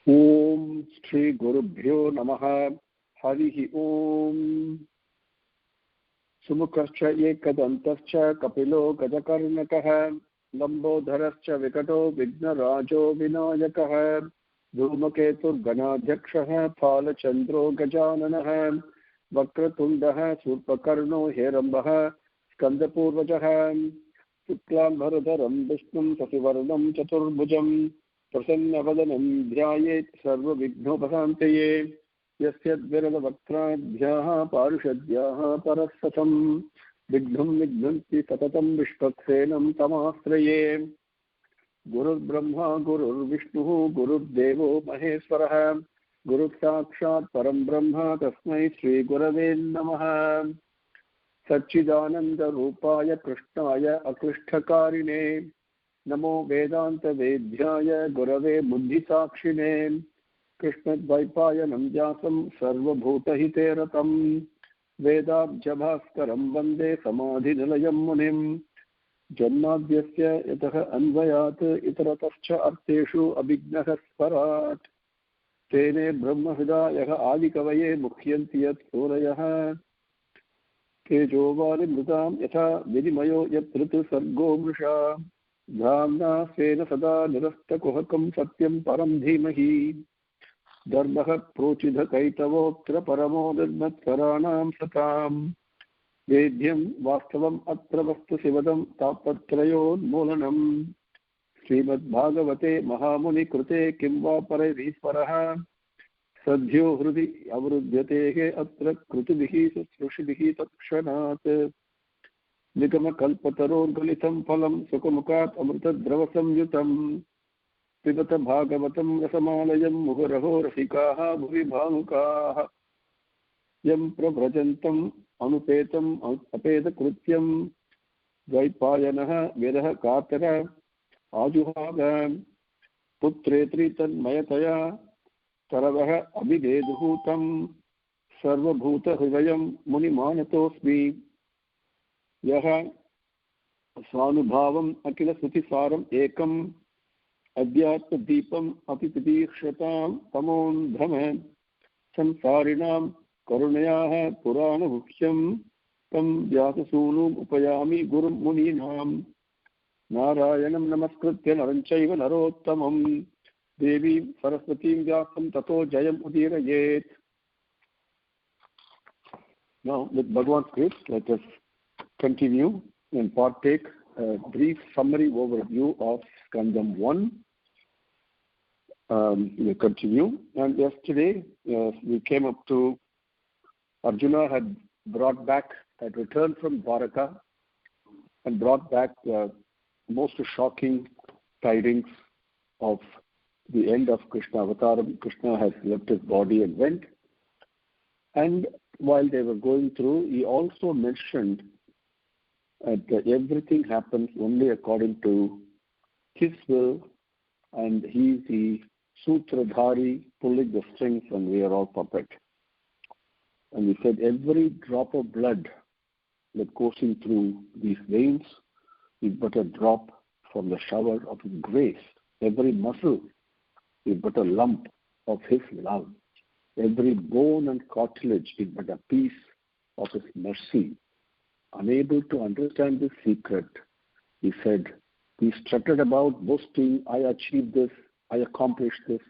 Om Shri Gurubhyo Namaha Harihi Om. Sumukascha ekadantascha kapilo gajakarnakaha lambodharascha vikato vignarajo vinayakaha dhrumaketur ganadhyakshaha phalachandro gajananaha vakratundaha surpakarno herambaha skandapurvajaha Suklam Bharadharam Vishnum Sasivarnam Chaturbhujam Prasannavadanam Dhyayet Sarva Vighnopasanteye Yasyad Virada Vaktradhyaha Parushadhyaha Parasatam Vighnam Vignanti Satatam Vishpaksenam Tamasraye Gurur Brahma Gurur Vishnu Gurur Devo Maheswaraha Gurur Sakshat Param Brahma Tasmai Sri Gurave Namaha Satchidananda Rupaya Krishnaya Akrishtakarine Namo Vedanta Vedhyaya Gurave Buddhi Sakshine Krishna Dvaipaya Namjasam Sarva Bhuta Hiteratam Vedabjabhaskaram Vande Samadhi Nilayam Munim Jannadhyasya Yataha Anvayat Itaratascha Arteshu Abhignaha Sparat Tene Brahma Hidayaha Adikavaye Mukhyantiyat Surayaha Kejovali Mృతాం Yatha Vidimayo Yatritu Sargo Mrisha Dhamna Sena Sada Nirasta Kuhakam Satyam Param Dhimahi Dharmaha Prochidha Kaitavotra Paramo Nirmatsaranam Satam Vedhyam Vastavam Atra Vastu Sivadam Tapatrayon Molanam Srimad Bhagavate Mahamuni Krute Kimva Parairisvaraha Sadhyo Hrudi Avrudhyatehe Atra Krutubihi Susrushibhihi Takshanat Nikama Kalpataror Galitam Phalam Sukamukat Amrita Dravasam Yutam Pibata Bhagavatam Rasamalayam Muhuraho Rasikaha Bhuvi Bhanukaha Yam Pravrajantam Anupetam Apeda Krutyam Dvaipayanaha Vedaha Katara Ajuhaga Putretri Tanmayataya Taravaha Abhideduhutam Sarvabhuta Hridayam Munimanatosmi Yaha Swanubhavam Akila Sutisaram Ekam Adhyatma Deepam Apipidikshyatam Tamon Dhamam Samsarinam Karunayaha Purana Bhukhyam Tam Vyasasunum Upayami Gurum Muninam Narayanam Namaskritya Naranchaiva Narottamam Devi Saraswati Vyasam Tato Jayam Udirayet. Now, with Bhagavan's grace, let us continue and partake a brief summary overview of Skandam 1. We'll continue. And yesterday, we came up to Arjuna had returned from Dwaraka and brought back the most shocking tidings of the end of Krishna Avataram. Krishna has left his body and went. And while they were going through, he also mentioned that everything happens only according to his will, and he's the Sutradhari pulling the strings, and we are all puppet. And he said every drop of blood that goes in through these veins is but a drop from the shower of his grace. Every muscle is but a lump of his love. Every bone and cartilage is but a piece of his mercy. Unable to understand this secret, he said, we strutted about boasting, I achieved this, I accomplished this.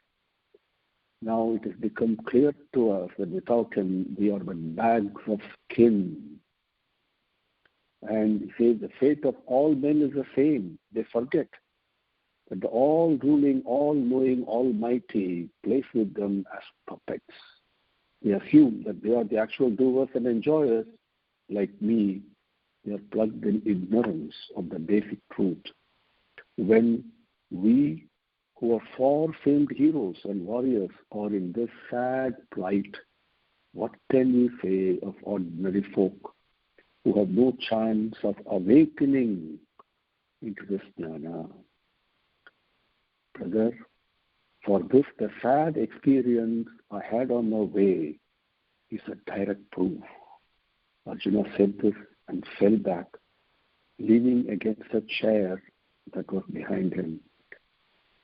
Now it has become clear to us that without him, we are but bags of skin. And he says the fate of all men is the same. They forget that the all-ruling, all-knowing, almighty plays with them as puppets. They assume that they are the actual doers and enjoyers. Like me, they are plugged in ignorance of the basic truth. When we, who are far famed heroes and warriors, are in this sad plight, what can we say of ordinary folk who have no chance of awakening into this jnana? Brother, for this the sad experience I had on my way is a direct proof. Arjuna said this and fell back, leaning against a chair that was behind him.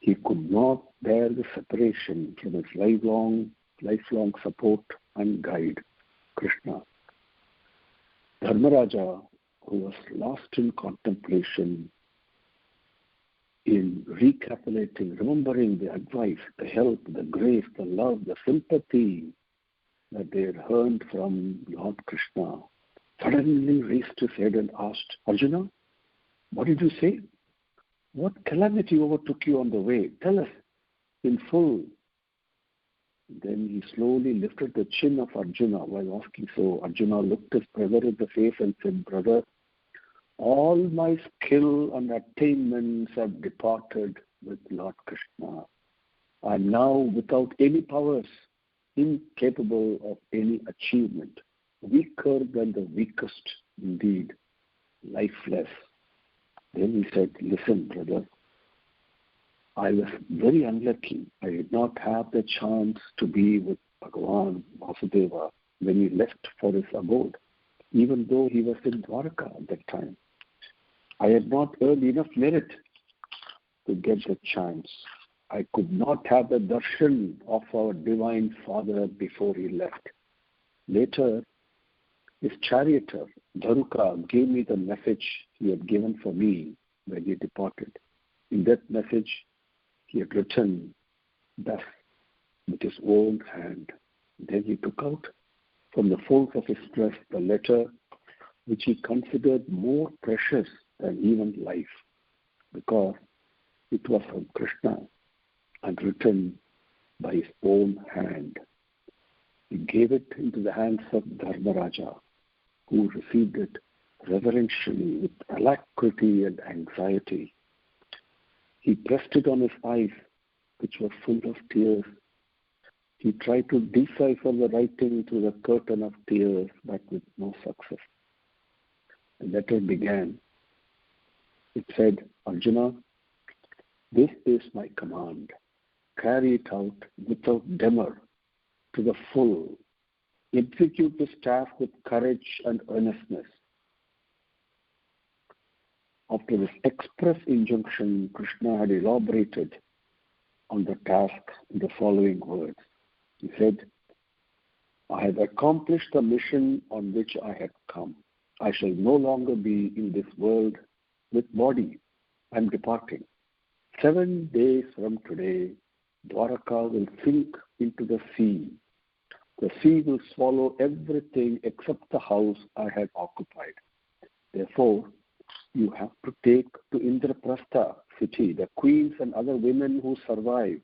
He could not bear the separation from his lifelong support and guide, Krishna. Dharmaraja, who was lost in contemplation, in recapitulating, remembering the advice, the help, the grace, the love, the sympathy that they had heard from Lord Krishna, suddenly raised his head and asked, Arjuna, what did you say? What calamity overtook you on the way? Tell us in full. Then he slowly lifted the chin of Arjuna while asking so. Arjuna looked his brother in the face and said, Brother, all my skill and attainments have departed with Lord Krishna. I am now without any powers, incapable of any achievement, weaker than the weakest indeed, lifeless. Then he said, listen, brother, I was very unlucky. I did not have the chance to be with Bhagavan Vasudeva when he left for his abode, even though he was in Dwarka at that time. I had not earned enough merit to get the chance. I could not have the darshan of our Divine Father before he left. Later, his charioteer, Dharuka, gave me the message he had given for me when he departed. In that message, he had written thus with his own hand. Then he took out from the folds of his dress the letter which he considered more precious than even life, because it was from Krishna and written by his own hand. He gave it into the hands of Dharmaraja, who received it reverentially with alacrity and anxiety. He pressed it on his eyes, which were full of tears. He tried to decipher the writing through the curtain of tears, but with no success. The letter began. It said, Arjuna, this is my command. Carry it out without demur, to the full. Execute this task with courage and earnestness. After this express injunction, Krishna had elaborated on the task in the following words. He said, I have accomplished the mission on which I had come. I shall no longer be in this world with body. I am departing. 7 days from today, Dwaraka will sink into the sea. The sea will swallow everything except the house I had occupied. Therefore, you have to take to Indraprastha city the queens and other women who survive,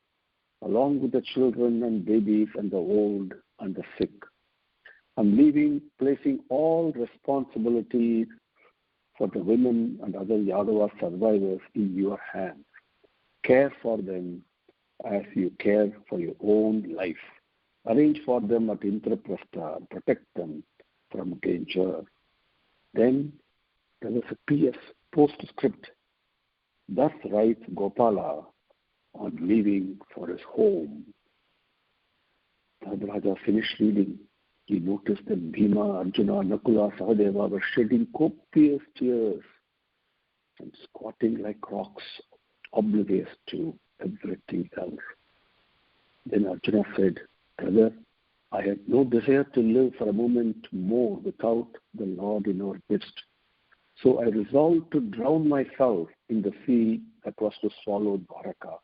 along with the children and babies and the old and the sick. I'm placing all responsibilities for the women and other Yadava survivors in your hands. Care for them as you care for your own life. Arrange for them at Indraprastha and protect them from danger. Then there was a PS, postscript. Thus writes Gopala on leaving for his home. Dharmaraja finished reading. He noticed that Bhima, Arjuna, Nakula, Sahadeva were shedding copious tears and squatting like rocks, oblivious to everything else. Then Arjuna said, Brother, I had no desire to live for a moment more without the Lord in our midst. So I resolved to drown myself in the sea that was to swallow Dwaraka.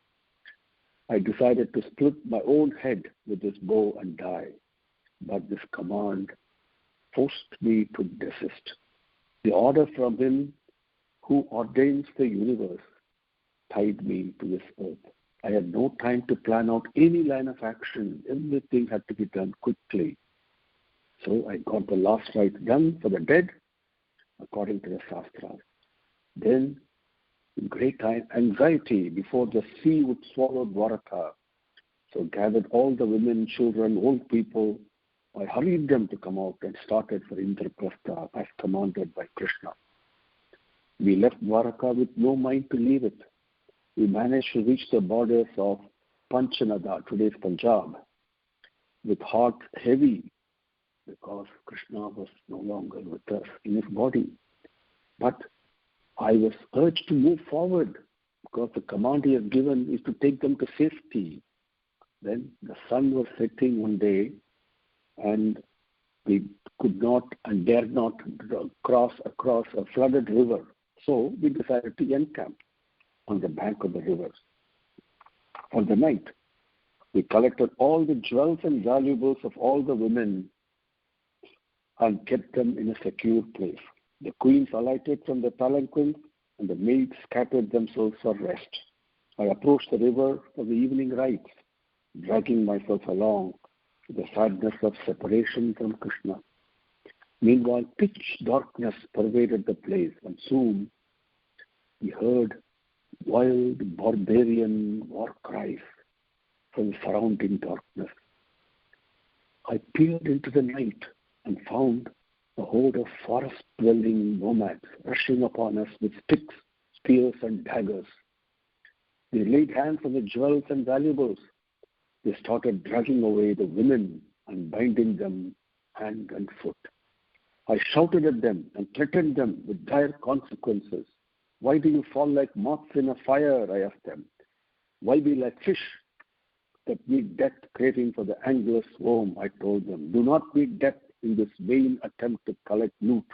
I decided to split my own head with this bow and die. But this command forced me to desist. The order from him who ordains the universe tied me to this earth. I had no time to plan out any line of action. Everything had to be done quickly. So I got the last rite done for the dead, according to the Shastras. Then, in great anxiety before the sea would swallow Dwaraka, so gathered all the women, children, old people. I hurried them to come out and started for Indraprastha as commanded by Krishna. We left Dwaraka with no mind to leave it. We managed to reach the borders of Panchanada, today's Punjab, with hearts heavy because Krishna was no longer with us in his body. But I was urged to move forward because the command he has given is to take them to safety. Then the sun was setting one day, and we could not and dared not cross across a flooded river. So we decided to encamp on the bank of the river for the night. We collected all the jewels and valuables of all the women and kept them in a secure place. The queens alighted from the palanquins, and the maids scattered themselves for rest. I approached the river for the evening rites, dragging myself along with the sadness of separation from Krishna. Meanwhile, pitch darkness pervaded the place, and soon we heard wild barbarian war cries from the surrounding darkness. I peered into the night and found a horde of forest-dwelling nomads rushing upon us with sticks, spears, and daggers. They laid hands on the jewels and valuables. They started dragging away the women and binding them hand and foot. I shouted at them and threatened them with dire consequences. Why do you fall like moths in a fire? I asked them. Why be like fish that meet death craving for the angler's worm? I told them. Do not meet death in this vain attempt to collect loot.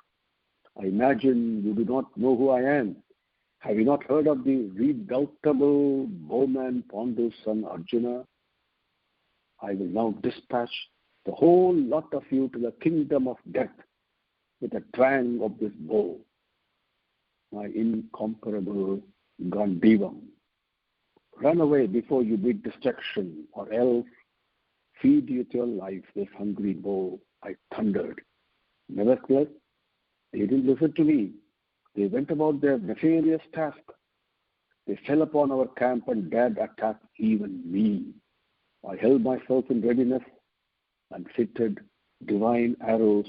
I imagine you do not know who I am. Have you not heard of the redoubtable bowman Pandu's son Arjuna? I will now dispatch the whole lot of you to the kingdom of death with a twang of this bow, my incomparable Gandivam. Run away before you meet destruction, or else feed with your life this hungry bow, I thundered. Nevertheless, they didn't listen to me. They went about their nefarious task. They fell upon our camp and dared attack even me. I held myself in readiness and fitted divine arrows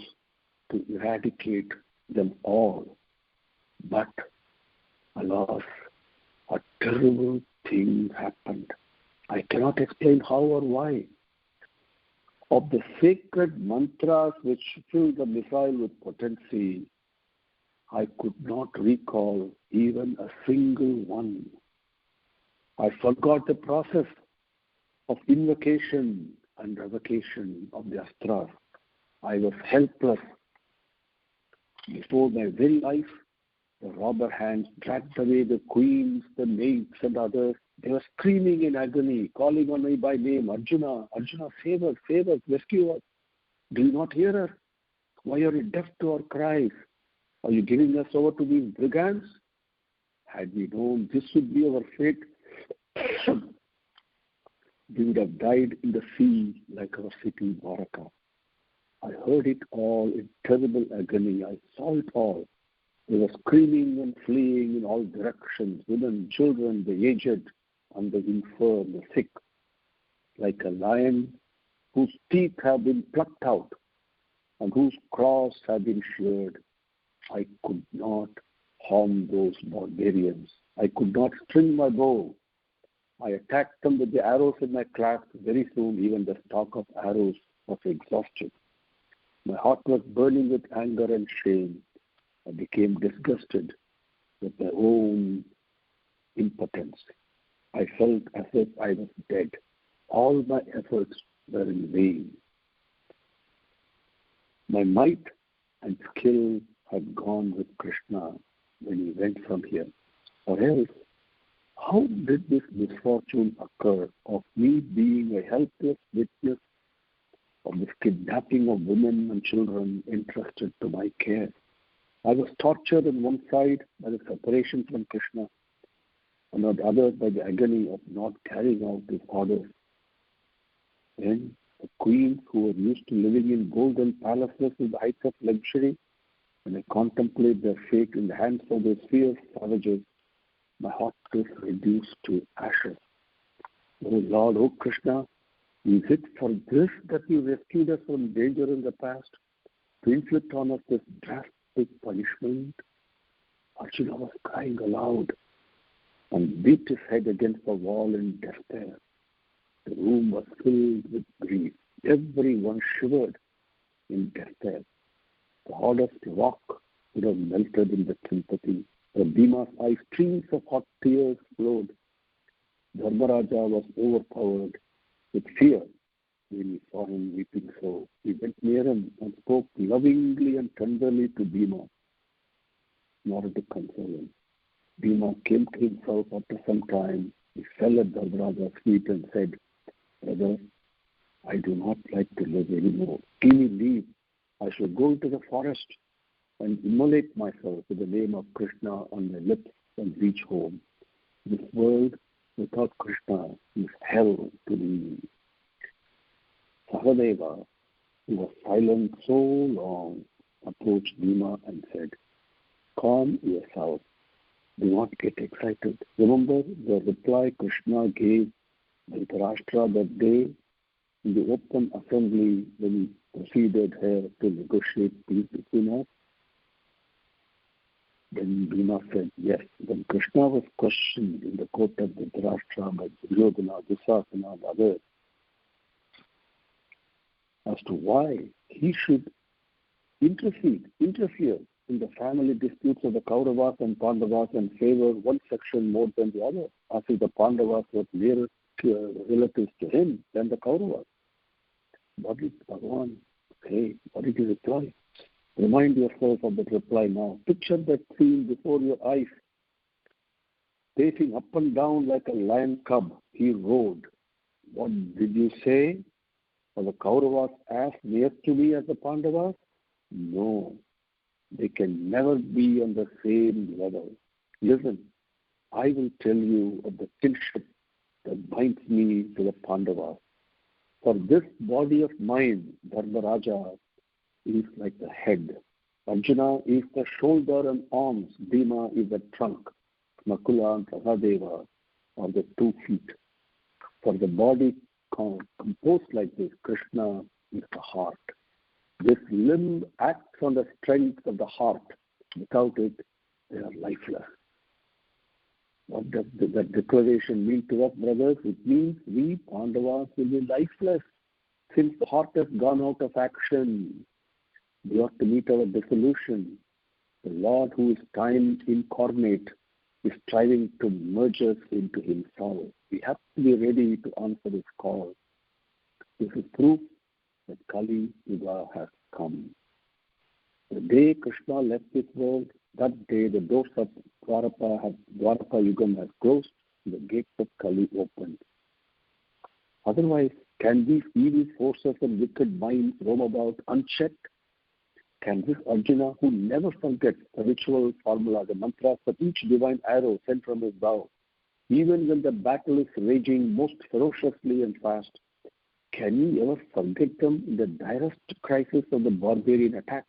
to eradicate them all. But, alas, a terrible thing happened. I cannot explain how or why. Of the sacred mantras which fill the missile with potency, I could not recall even a single one. I forgot the process of invocation and revocation of the astras. I was helpless. Before my very life, the robber hands dragged away the queens, the maids, and others. They were screaming in agony, calling on me by name, Arjuna, Arjuna, save us, rescue us. Do you not hear us? Why are you deaf to our cries? Are you giving us over to these brigands? Had we known this would be our fate, we would have died in the sea like our city, Dwaraka. I heard it all in terrible agony. I saw it all. They were screaming and fleeing in all directions, women, children, the aged, and the infirm, the sick, like a lion whose teeth have been plucked out and whose claws have been sheared. I could not harm those barbarians. I could not string my bow. I attacked them with the arrows in my clasp. Very soon, even the stock of arrows was exhausted. My heart was burning with anger and shame. I became disgusted with my own impotence. I felt as if I was dead. All my efforts were in vain. My might and skill had gone with Krishna when he went from here. Or else, how did this misfortune occur of me being a helpless witness of this kidnapping of women and children entrusted to my care? I was tortured on one side by the separation from Krishna, and on the other by the agony of not carrying out his orders. Then the queens who were used to living in golden palaces with the heights of luxury, when I contemplate their fate in the hands of those fierce savages, my heart is reduced to ashes. Oh Lord, oh Krishna, is it for this that you rescued us from danger in the past, to inflict on us this drastic punishment? Arjuna was crying aloud and beat his head against the wall in despair. The room was filled with grief. Everyone shivered in despair. The hardest rock would have melted in the sympathy From Bhima's eyes, streams of hot tears flowed. Dharmaraja was overpowered with fear when he saw him weeping so. He went near him and spoke lovingly and tenderly to Bhima in order to console him. Bhima came to himself after some time. He fell at Dharmaraja's feet and said, "Brother, I do not like to live anymore. Give me leave. I shall go into the forest and immolate myself with the name of Krishna on my lips and reach home. This world without Krishna is hell to me." Sahadeva, who was silent so long, approached Bhima and said, "Calm yourself. Do not get excited. Remember the reply Krishna gave Dhritarashtra that day in the open assembly when he proceeded here to negotiate peace between us?" Then Bhima said, yes. When Krishna was questioned in the court of Dhritarashtra by Duryodhana, Dusasana, and others as to why he should interfere in the family disputes of the Kauravas and Pandavas and favor one section more than the other, as if the Pandavas were nearer relatives to him than the Kauravas. What did Bhagavan say? What did he reply? Remind yourself of that reply now. Picture that scene before your eyes. Pacing up and down like a lion cub, he roared. What did you say? Are the Kauravas as near to me as the Pandavas? No. They can never be on the same level. Listen, I will tell you of the kinship that binds me to the Pandavas. For this body of mine, Dharmaraja is like the head. Arjuna is the shoulder and arms. Bhima is the trunk. Nakula and Sahadeva are the 2 feet. For the body composed like this, Krishna is the heart. This limb acts on the strength of the heart. Without it, they are lifeless. What does that declaration mean to us, brothers? It means we Pandavas will be lifeless. Since the heart has gone out of action, we have to meet our dissolution. The Lord, who is time incarnate, is striving to merge us into himself. We have to be ready to answer his call. This is proof that Kali Yuga has come. The day Krishna left this world, that day the doors of Dwarapa Yugam has closed, the gates of Kali opened. Otherwise, can these evil forces and wicked minds roam about unchecked? Can this Arjuna, who never forgets the ritual formula, the mantras for each divine arrow sent from his bow, even when the battle is raging most ferociously and fast, can he ever forget them in the direst crisis of the barbarian attack?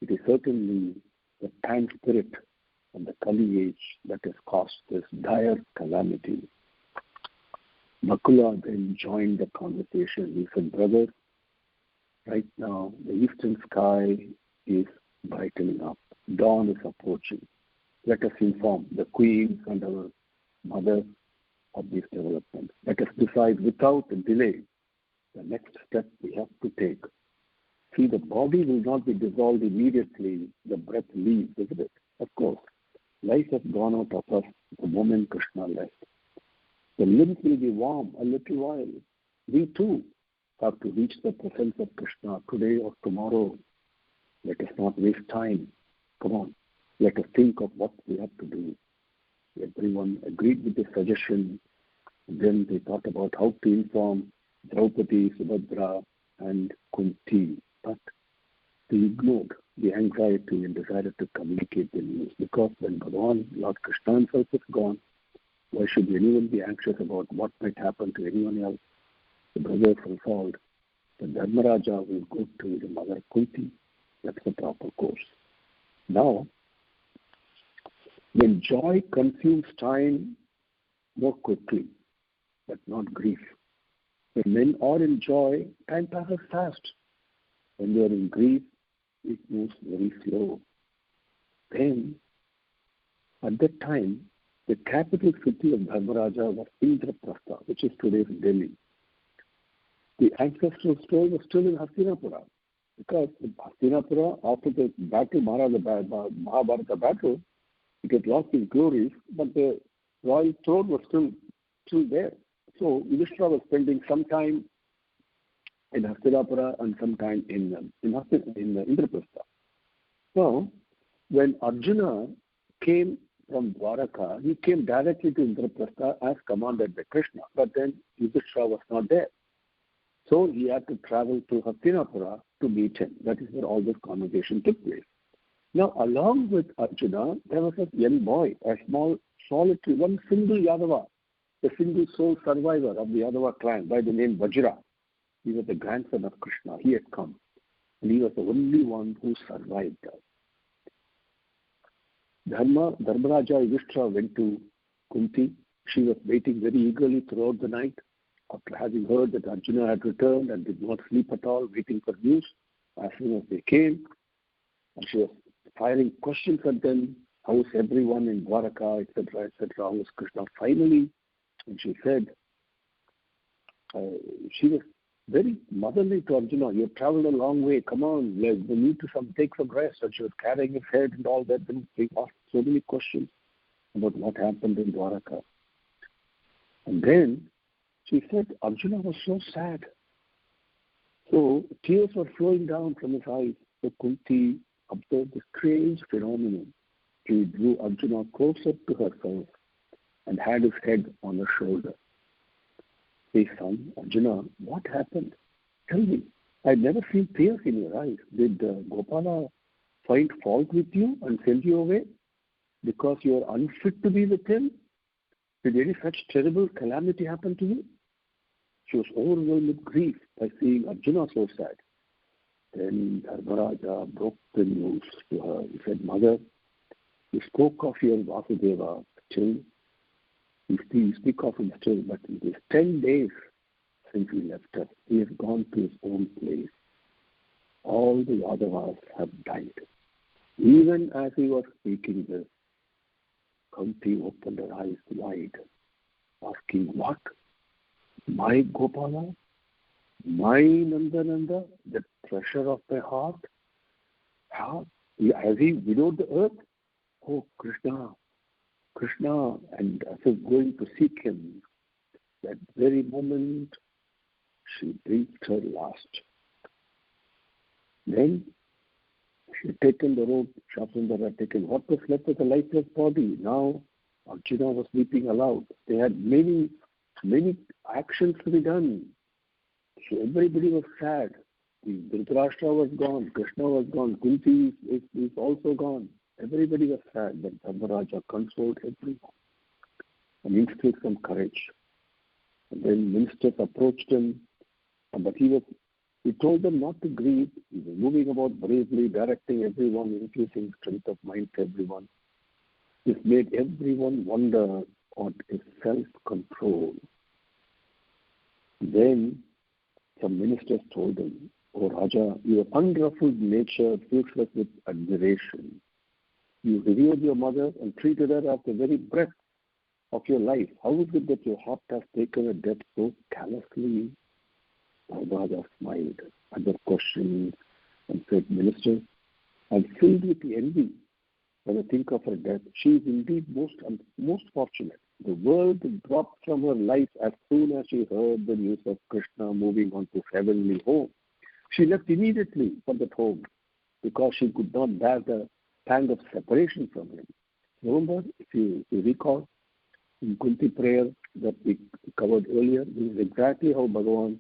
It is certainly the time spirit of the Kali age that has caused this dire calamity. Nakula then joined the conversation. He said, brothers, right now the eastern sky is brightening up. Dawn is approaching. Let us inform the queens and our mothers of these developments. Let us decide without delay the next step we have to take. See, the body will not be dissolved immediately. The breath leaves, isn't it? Of course, life has gone out of us the moment Krishna left. The limbs will be warm a little while. We too have to reach the presence of Krishna today or tomorrow. Let us not waste time. Come on, let us think of what we have to do. Everyone agreed with the suggestion. Then they thought about how to inform Draupadi, Subhadra, and Kunti. But they ignored the anxiety and decided to communicate the news. Because when Bhagavan, Lord Krishna himself is gone, why should anyone be anxious about what might happen to anyone else? The brothers resolved that Dharmaraja will go to the mother Kunti. That's the proper course. Now, when joy consumes time more quickly, but not grief. When men are in joy, time passes fast. When they are in grief, it moves very slow. Then, at that time, the capital city of Dharmaraja was Indraprastha, which is today's Delhi. The ancestral stone was still in Hastinapura. Because in Hastinapura, after the battle, Mahabharata battle, he had lost his glories, but the royal throne was still there. So Yudhishthira was spending some time in Hastinapura and some time in Indraprastha. So when Arjuna came from Dwaraka, he came directly to Indraprastha as commanded by Krishna, but then Yudhishthira was not there. So he had to travel to Hastinapura to meet him. That is where all this conversation took place. Now, along with Arjuna, there was a young boy, a small, solitary, one single Yadava, a single sole survivor of the Yadava clan by the name Vajra. He was the grandson of Krishna. He had come. And he was the only one who survived. Dharmaraja Yudhishthira went to Kunti. She was waiting very eagerly throughout the night. After having heard that Arjuna had returned and did not sleep at all, waiting for news, as soon as they came, and she was firing questions at them, how is everyone in Dwaraka, etc., etc., how is Krishna finally? And she said, she was very motherly to Arjuna. You have traveled a long way, come on, we need to take some rest. And she was carrying his head and all that, and they asked so many questions about what happened in Dwaraka. And then she said Arjuna was so sad. So tears were flowing down from his eyes. So Kunti observed this strange phenomenon. She drew Arjuna closer to herself and had his head on her shoulder. Hey son, Arjuna, what happened? Tell me. I've never seen tears in your eyes. Did Gopala find fault with you and send you away because you are unfit to be with him? Did any such terrible calamity happen to you? She was overwhelmed with grief by seeing Arjuna so sad. Then Dharmaraja broke the news to her. He said, Mother, you spoke of your Vasudeva still. You speak of him still, but it is 10 days since he left us. He has gone to his own place. All the Yadavas have died. Even as he was speaking this, Kunti opened her eyes wide, asking, what? My Gopala? My Nandananda? The treasure of my heart? How? Has he widowed the earth? Oh, Krishna, and as if going to seek him, that very moment she breathed her last. Then she had taken the robe, Shapsundar had taken what was left of the lifeless body. Now Arjuna was weeping aloud. They had many actions to be done. So everybody was sad. Dhritarashtra was gone, Krishna was gone, Kunti is also gone. Everybody was sad, but Dharmaraja consoled everyone and instilled some courage. And then ministers approached him, but he told them not to grieve. He was moving about bravely, directing everyone, infusing strength of mind to everyone. This made everyone wonder on his self-control. Then some ministers told him, Oh Raja, your unruffled nature fills us with admiration. You revered your mother and treated her as the very breath of your life. How is it that your heart has taken a death so callously? Raja smiled at the question and said, Minister, I'm filled with envy when I think of her death. She is indeed most fortunate. The world dropped from her life as soon as she heard the news of Krishna moving on to heavenly home. She left immediately for that home because she could not bear the pang of separation from him. Remember, if you recall, in Kunti prayer that we covered earlier, this is exactly how Bhagavan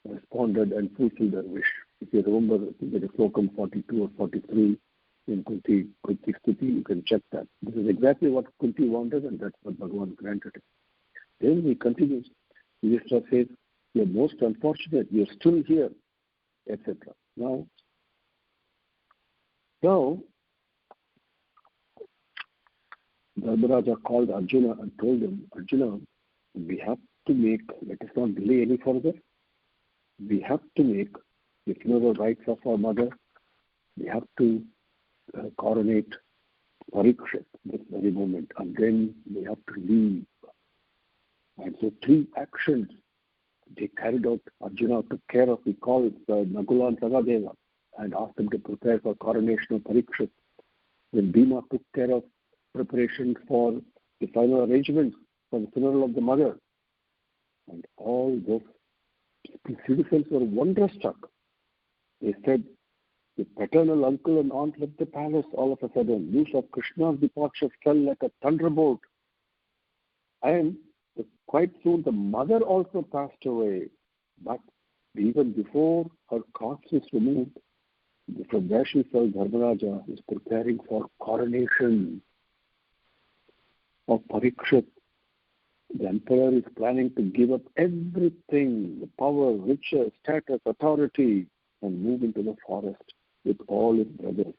responded and fulfilled her wish. If you remember, there is Slokam 42 or 43 in Kunti Stuti, you can check that. This is exactly what Kunti wanted, and that's what Bhagavan granted him. Then he continues. Yudhishthira says, you're most unfortunate, you're still here, etc. Now, Dharmaraja called Arjuna and told him, Arjuna, we have to let us not delay any further. We have to make the funeral rites of our mother. We have to coronate Parikshit this very moment, and then we have to leave. And so 3 actions they carried out. Arjuna took care of, we call it Nakula and Sagadeva. and asked them to prepare for coronation of Parikshit. Then Bhima took care of preparation for the final arrangements for the funeral of the mother. And all those citizens were wonderstruck. They said, the paternal uncle and aunt left the palace all of a sudden. News of Krishna's departure fell like a thunderbolt. And quite soon the mother also passed away. But even before her corpse is removed, from there she felt Dharmaraja is preparing for coronation of Parikshit. The emperor is planning to give up everything, the power, riches, status, authority, and move into the forest with all his brothers.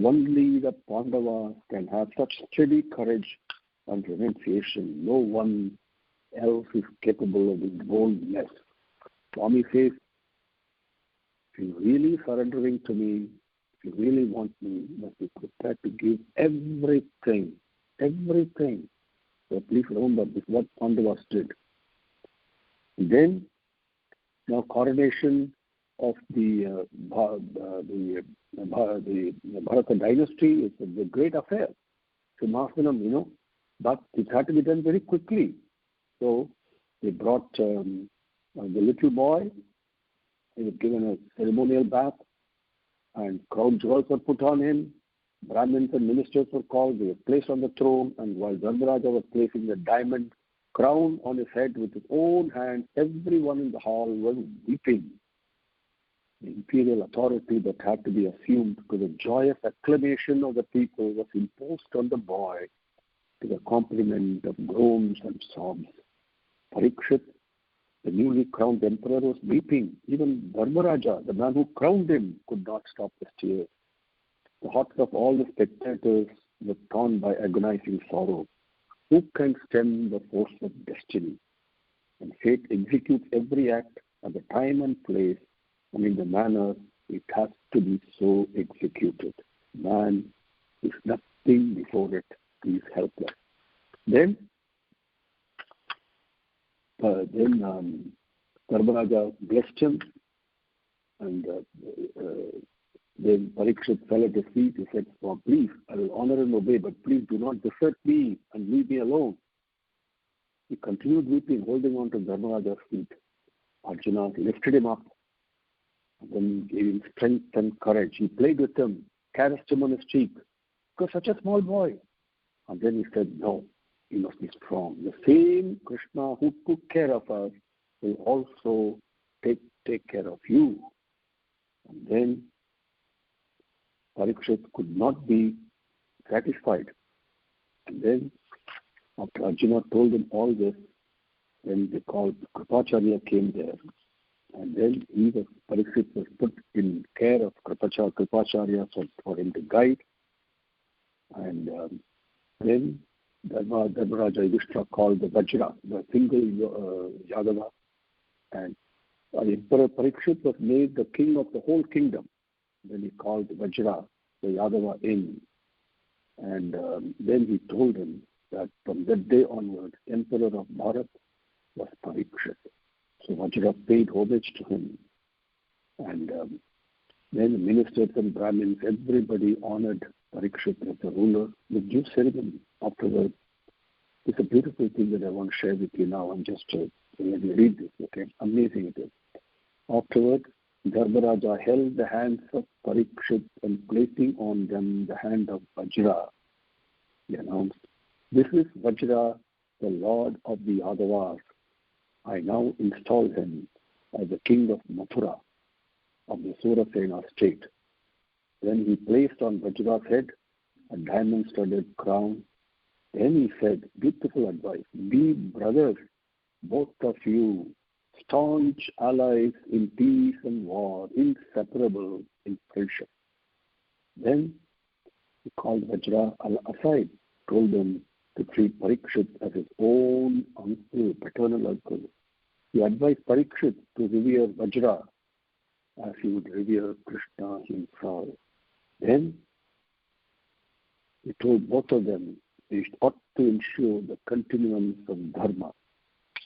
Only the Pandavas can have such steady courage and renunciation. No one else is capable of this boldness. Swami says, if you're really surrendering to me, if you really want me, you must be prepared to give everything. Everything. So please remember, this is what Pandavas did. And then, now coronation of the Bharata dynasty is a great affair. Simhasanam, but it had to be done very quickly. So they brought the little boy. He was given a ceremonial bath, and crown jewels were put on him. Brahmins and ministers were called. They were placed on the throne, and while Dharmaraja was placing the diamond crown on his head with his own hands, everyone in the hall was weeping. The imperial authority that had to be assumed to the joyous acclamation of the people was imposed on the boy to the accompaniment of groans and sobs. Parikshit, the newly crowned emperor, was weeping. Even Dharmaraja, the man who crowned him, could not stop his tears. The hearts of all the spectators were torn by agonizing sorrow. Who can stem the force of destiny? And fate executes every act at the time and place, and in the manner it has to be so executed. Man is nothing before it. He is helpless. Then Dharmaraja blessed him, and then Parikshit fell at his feet. He said, "Oh, please, I will honor and obey, but please do not desert me and leave me alone." He continued weeping, holding on to Dharmaraja's feet. Arjuna lifted him up, and then gave him strength and courage. He played with him, caressed him on his cheek, because such a small boy. And then he said, "No, you must be strong. The same Krishna who took care of us will also take care of you." And then Parikshit could not be satisfied. And then, after Arjuna told him all this, then they called Kripacharya came there. And then Parikshit was put in care of Kripacharya for him to guide. And then Dharmaraja Yudhishthira called the Vajra, the single Yadava. And Emperor Parikshit was made the king of the whole kingdom. Then he called Vajra, the Yadava, in. And then he told him that from that day onward, Emperor of Bharat was Parikshit. So Vajra paid homage to him. And then the ministers and Brahmins, everybody honored Parikshit as a ruler with due ceremony. Afterwards, it's a beautiful thing that I want to share with you now. I'm just let me read this, okay? Amazing it is. Afterwards, Dharmaraja held the hands of Parikshit and placing on them the hand of Vajra, he announced, "This is Vajra, the lord of the Yadavas. I now install him as the king of Mathura, of the Surasena state." Then he placed on Vajra's head a diamond-studded crown. Then he said, beautiful advice, "Be brothers, both of you, staunch allies in peace and war, inseparable in friendship." Then he called Vajra aside, told him to treat Parikshit as his own uncle, paternal uncle. He advised Parikshit to revere Vajra as he would revere Krishna himself. Then he told both of them they ought to ensure the continuance of dharma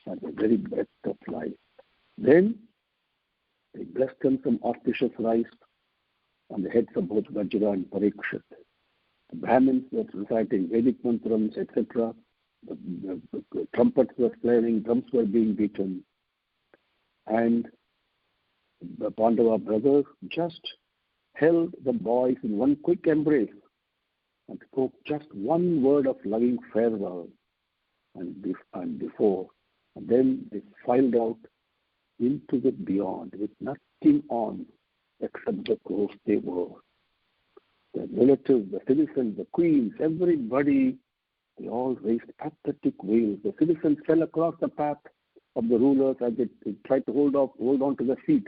at the very breadth of life. Then they blessed him some auspicious rice on the heads of both Vajra and Parikshit. The Brahmins were reciting Vedic mantrams, etc. The trumpets were flaring, drums were being beaten. And the Pandava brothers just held the boys in one quick embrace and spoke just one word of loving farewell and before. And then they filed out into the beyond with nothing on except the clothes they wore. The relatives, the citizens, the queens, everybody, they all raised pathetic wails. The citizens fell across the path of the rulers as they tried to hold on to their feet.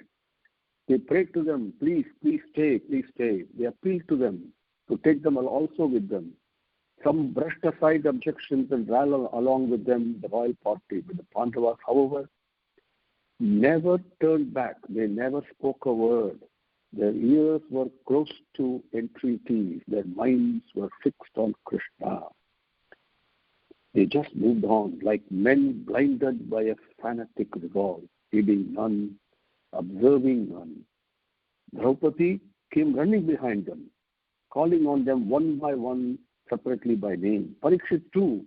They prayed to them, please stay, please stay. They appealed to them to take them also with them. Some brushed aside objections and ran along with them the royal party. But the Pandavas, however, never turned back. They never spoke a word. Their ears were close to entreaties. Their minds were fixed on Krishna. They just moved on like men blinded by a fanatic resolve, heeding none, observing none. Draupadi came running behind them, calling on them one by one, separately by name. Parikshit too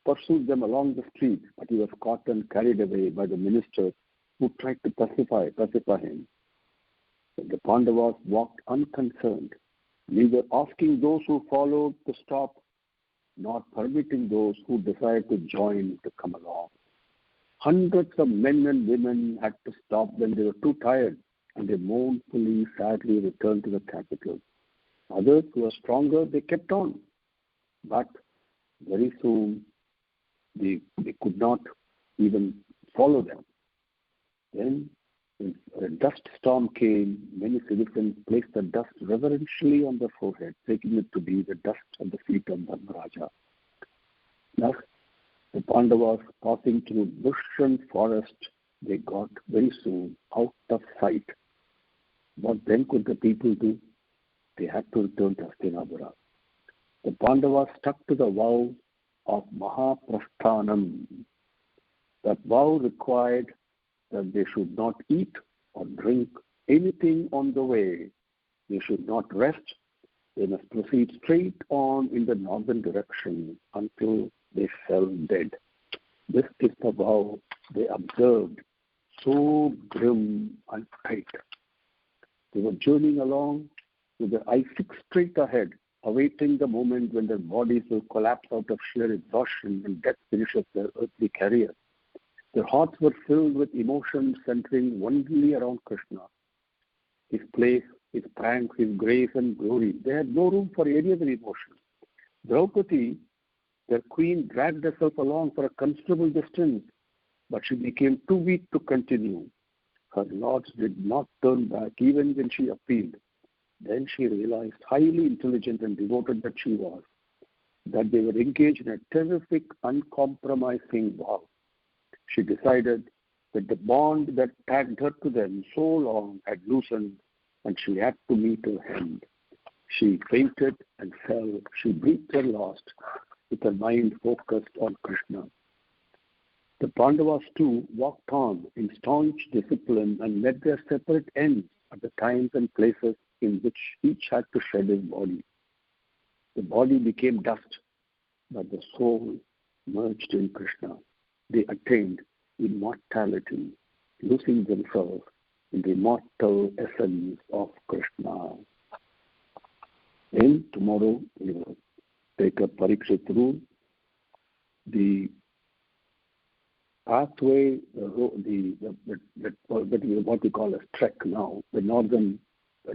pursued them along the street, but he was caught and carried away by the ministers who tried to pacify him. But the Pandavas walked unconcerned, neither asking those who followed to stop, nor permitting those who desired to join to come along. Hundreds of men and women had to stop when they were too tired, and they mournfully, sadly returned to the capital. Others who were stronger, they kept on. But very soon, they could not even follow them. Then, when a dust storm came, many citizens placed the dust reverentially on their forehead, taking it to be the dust of the feet of Dharmaraja. Thus, the Pandavas, passing through bush and forest, they got very soon out of sight. What then could the people do? They had to return to Hastinapura. The Pandavas stuck to the vow of Mahaprasthanam. That vow required that they should not eat or drink anything on the way. They should not rest. They must proceed straight on in the northern direction until they fell dead. This is the vow they observed, so grim and tight. They were journeying along with their eyes fixed straight ahead, awaiting the moment when their bodies will collapse out of sheer exhaustion and death finishes their earthly career. Their hearts were filled with emotions centering only around Krishna, his place, his pranks, his grace and glory. They had no room for any other emotion. Draupadi, their queen, dragged herself along for a considerable distance, but she became too weak to continue. Her lords did not turn back even when she appealed. Then she realized, highly intelligent and devoted that she was, that they were engaged in a terrific, uncompromising vow. She decided that the bond that tagged her to them so long had loosened, and she had to meet her end. She fainted and fell. She breathed her last, with her mind focused on Krishna. The Pandavas too walked on in staunch discipline and met their separate ends at the times and places in which each had to shed his body. The body became dust, but the soul merged in Krishna. They attained immortality, losing themselves in the immortal essence of Krishna. Then tomorrow we will take up Parikshit rule. The pathway, what we call a trek now, the northern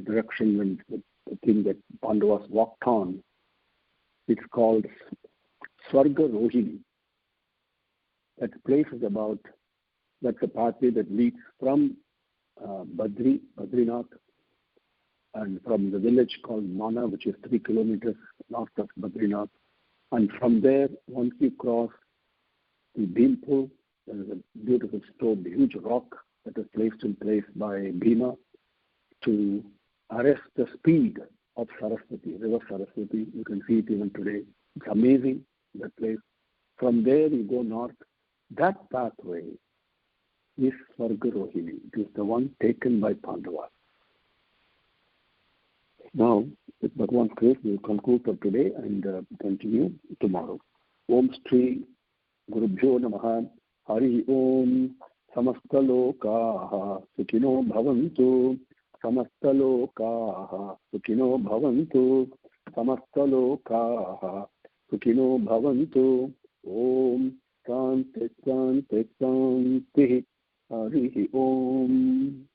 direction and the thing that Pandavas walked on, it's called Swarga Rohini. That place is that's a pathway that leads from Badrinath, and from the village called Mana, which is 3 kilometers north of Badrinath. And from there, once you cross the Bhimpool, there is a beautiful stone, the huge rock that is placed in place by Bhima to arrest the speed of Saraswati, river Saraswati. You can see it even today. It's amazing, that place. From there you go north. That pathway is Swarga Rohini. It is the one taken by Pandavas. Now, with Bhagavan's grace, we will conclude for today and continue tomorrow. Om Shri Gurubhyo Namaha. Hari Om. Samastalokaha Sukhino Bhavantu. Samastalokaha Sukhino Bhavantu. Samastalokaha Sukhino Bhavantu. Om Shanti Shanti Shanti. Hari Om.